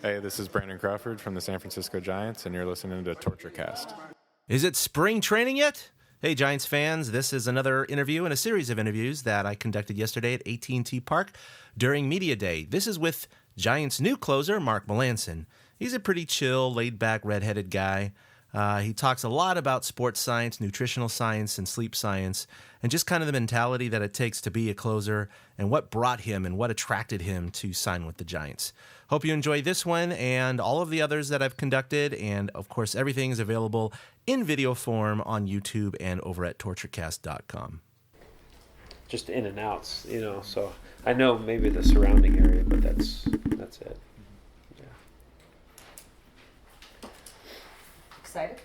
Hey, this is Brandon Crawford from the San Francisco Giants, and you're listening to TortureCast. Is it spring training yet? Hey, Giants fans, this is another interview in a series of interviews that I conducted yesterday at AT&T Park during Media Day. This is with Giants' new closer, Mark Melancon. He's a pretty chill, laid-back, redheaded guy. He talks a lot about sports science, nutritional science, and sleep science, and just kind of the mentality that it takes to be a closer and what brought him and what attracted him to sign with the Giants. Hope you enjoy this one and all of the others that I've conducted, and of course everything is available in video form on YouTube and over at torturecast.com. Just in and outs, so I know maybe the surrounding area, but that's it. Excited?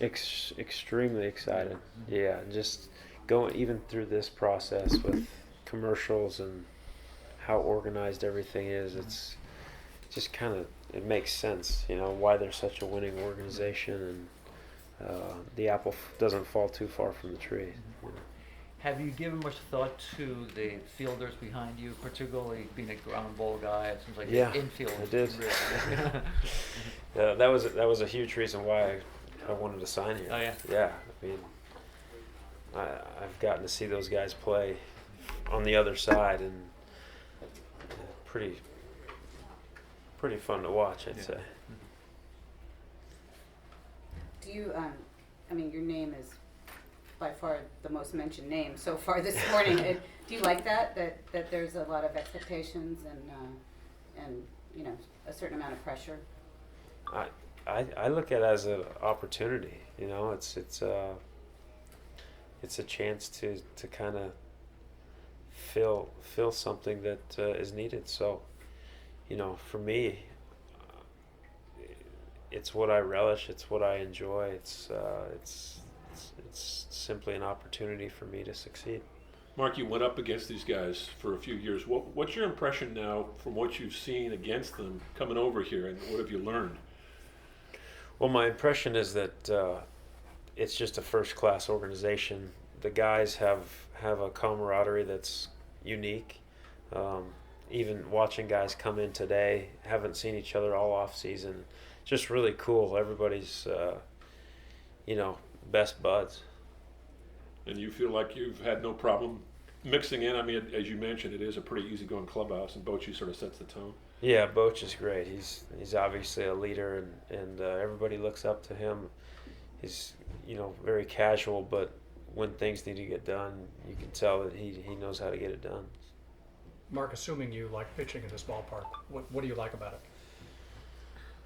Extremely excited. Yeah, just going even through this process with commercials and how organized everything is. It's just it makes sense, why they're such a winning organization, and the apple doesn't fall too far from the tree. Have you given much thought to the fielders behind you, particularly being a ground ball guy? It seems like the infield. I did. That was a huge reason why I wanted to sign here. Oh yeah. Yeah, I mean, I've gotten to see those guys play on the other side, and pretty fun to watch, I'd say. Do you, your name is by far the most mentioned name so far this morning. Do you like that there's a lot of expectations and a certain amount of pressure? I look at it as an opportunity. It's a chance to kind of fill something that is needed. So, for me, it's what I relish. It's what I enjoy. It's simply an opportunity for me to succeed. Mark, you went up against these guys for a few years. What's your impression now from what you've seen against them coming over here, and what have you learned? Well, my impression is that it's just a first-class organization. The guys have a camaraderie that's unique. Even watching guys come in today, haven't seen each other all off-season. Just really cool. Everybody's, best buds. And you feel like you've had no problem mixing in? I mean, as you mentioned, it is a pretty easygoing clubhouse, and Bochy sort of sets the tone. Yeah, Boch is great. He's obviously a leader, and everybody looks up to him. He's, very casual, but when things need to get done, you can tell that he knows how to get it done. Mark, assuming you like pitching in this ballpark, what do you like about it?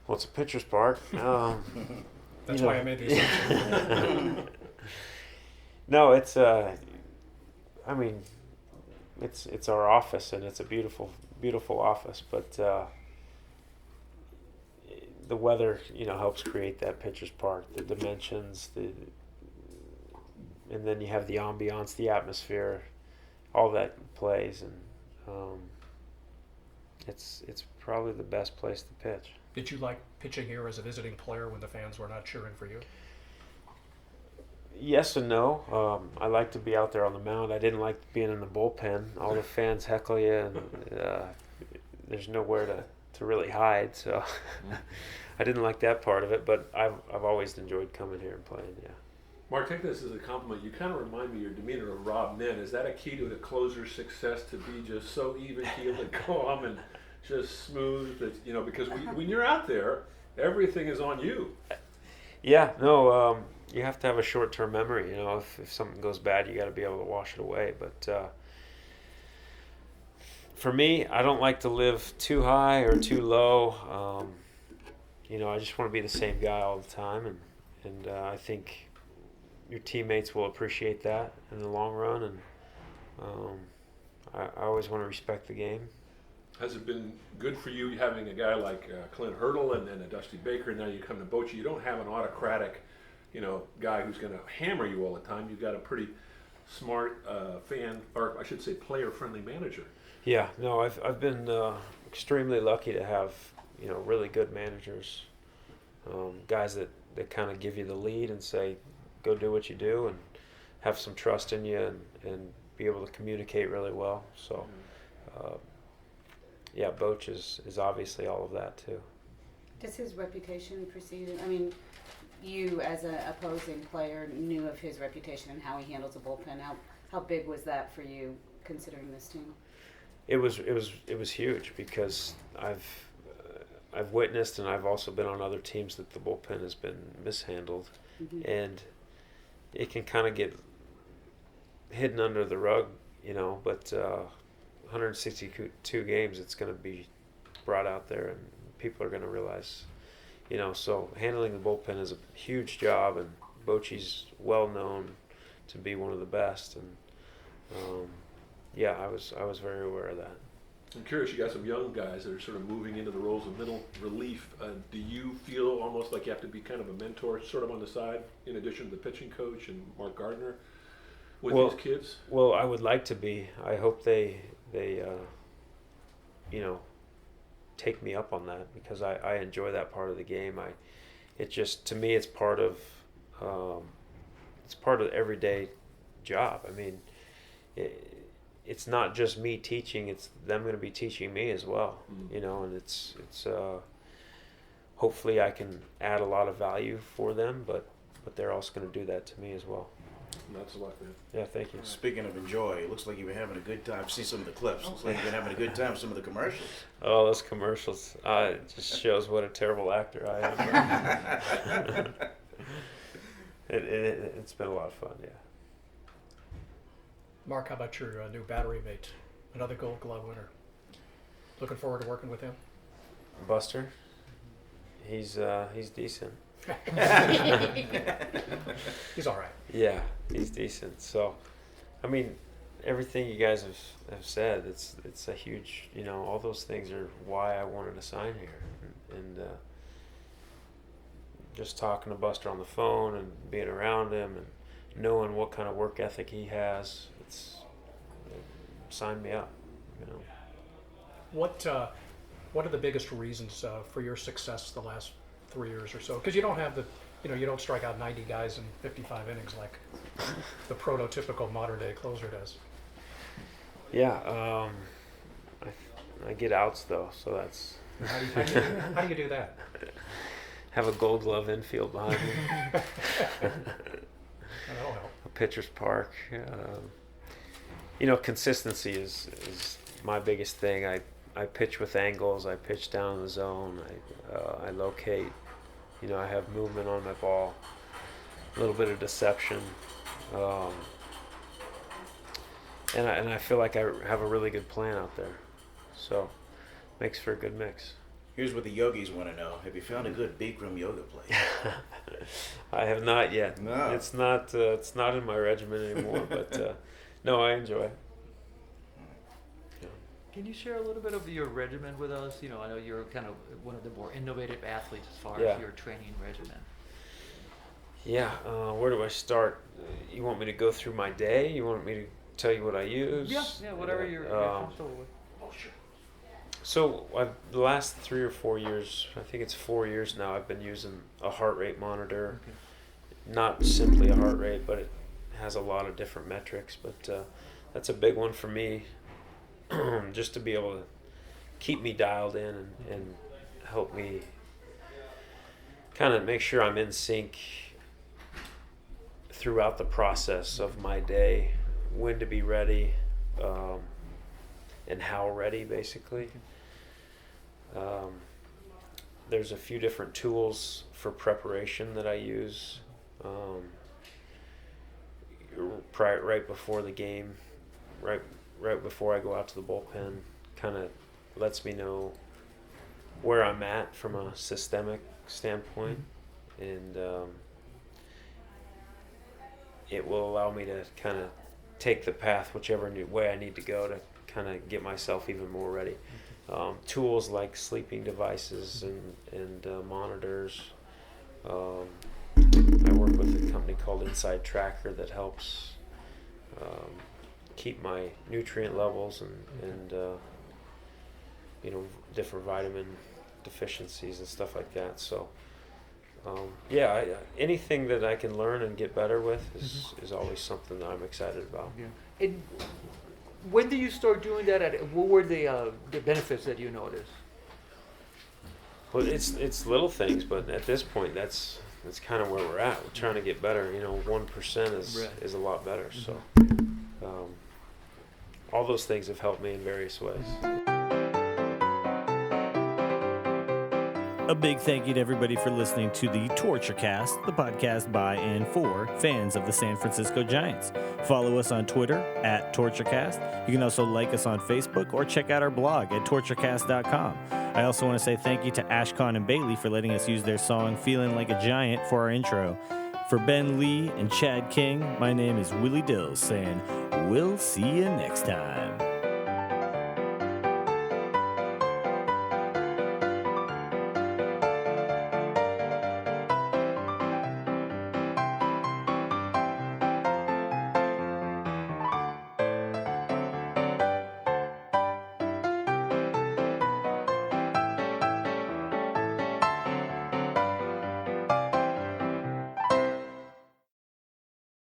Well, it's a pitcher's park. That's why I made the assumption. No, it's it's our office, and it's a beautiful office, but the weather, helps create that pitcher's park, the dimensions, and then you have the ambiance, the atmosphere, all that plays, and it's probably the best place to pitch. Did you like pitching here as a visiting player when the fans were not cheering for you? Yes and no. I like to be out there on the mound. I didn't like being in the bullpen. All the fans heckle you, and there's nowhere to really hide. So I didn't like that part of it, but I've always enjoyed coming here and playing. Yeah. Mark, take this as a compliment. You kind of remind me of your demeanor of Rob Nen. Is that a key to the closer's success, to be just so even-keeled and calm and just smooth? That because when you're out there, everything is on you. Yeah. No. You have to have a short-term memory. If something goes bad, you got to be able to wash it away. But for me, I don't like to live too high or too low. I just want to be the same guy all the time, and I think your teammates will appreciate that in the long run. And I always want to respect the game. Has it been good for you having a guy like Clint Hurdle and then a Dusty Baker, and now you come to Bochy? You don't have an autocratic guy who's going to hammer you all the time. You've got a pretty smart player-friendly manager. Yeah, no, I've been extremely lucky to have really good managers, guys that kind of give you the lead and say, go do what you do, and have some trust in you, and be able to communicate really well. So, Boch is obviously all of that too. Does his reputation precede him? I mean, you as an opposing player knew of his reputation and how he handles a bullpen. How big was that for you, considering this team? It was huge because I've witnessed and I've also been on other teams that the bullpen has been mishandled, and it can kind of get hidden under the rug, But 162 games, it's going to be brought out there, and people are going to realize, So handling the bullpen is a huge job, and Bochy's well known to be one of the best, and I was very aware of that. I'm curious, you got some young guys that are sort of moving into the roles of middle relief. Do you feel almost like you have to be kind of a mentor sort of on the side, in addition to the pitching coach and Mark Gardner, with these kids? Well, I would like to be. I hope they take me up on that, because I enjoy that part of the game. To me, it's part of the everyday job. I mean, it's not just me teaching; it's them going to be teaching me as well. And it's hopefully I can add a lot of value for them, but they're also going to do that to me as well. Lots of luck, man. Yeah, thank you. Speaking of enjoy, it looks like you've been having a good time. I've seen some of the clips. Looks like you've been having a good time with some of the commercials. Oh, those commercials. It just shows what a terrible actor I am. It's been a lot of fun, yeah. Mark, how about your new battery mate, another Gold Glove winner? Looking forward to working with him? Buster, he's decent. He's all right. Yeah, he's decent. So, I mean, everything you guys have said, it's a huge, all those things are why I wanted to sign here. And just talking to Buster on the phone and being around him and knowing what kind of work ethic he has, sign me up, What are the biggest reasons for your success the last 3 years or so? Because you don't have you don't strike out 90 guys in 55 innings like the prototypical modern day closer does. Yeah, I get outs though, so that's. How do you do that? Have a Gold Glove infield behind me. That'll help. A pitcher's park. Consistency is my biggest thing. I pitch with angles. I pitch down the zone. I locate. I have movement on my ball. A little bit of deception. And I feel like I have a really good plan out there. So, makes for a good mix. Here's what the yogis want to know. Have you found a good Bikram yoga place? I have not yet. No. It's not in my regimen anymore, but no, I enjoy it. Can you share a little bit of your regimen with us? I know you're kind of one of the more innovative athletes as far as your training regimen. Yeah, where do I start? You want me to go through my day? You want me to tell you what I use? Yeah, whatever you're comfortable with. Oh, sure. So the last 3 or 4 years, I think it's 4 years now, I've been using a heart rate monitor. Okay. Not simply a heart rate, but it has a lot of different metrics. But that's a big one for me, just to be able to keep me dialed in and help me kind of make sure I'm in sync throughout the process of my day, when to be ready, and how ready, basically. There's a few different tools for preparation that I use right before the game, right before I go out to the bullpen. Kind of lets me know where I'm at from a systemic standpoint, and it will allow me to kind of take the path whichever way I need to go to kind of get myself even more ready. Tools like sleeping devices and monitors. I work with a company called Inside Tracker that helps keep my nutrient levels and different vitamin deficiencies and stuff like that. So anything that I can learn and get better with is always something that I'm excited about. Yeah. And when did you start doing that? What were the benefits that you noticed? Well, it's little things, but at this point, that's kind of where we're at. We're trying to get better. 1% is a lot better. So, all those things have helped me in various ways. A big thank you to everybody for listening to the Torture Cast, the podcast by and for fans of the San Francisco Giants. Follow us on Twitter at TortureCast. You can also like us on Facebook or check out our blog at torturecast.com. I also want to say thank you to Ashcon and Bailey for letting us use their song Feeling Like a Giant for our intro. For Ben Lee and Chad King, my name is Willie Dills saying, we'll see you next time.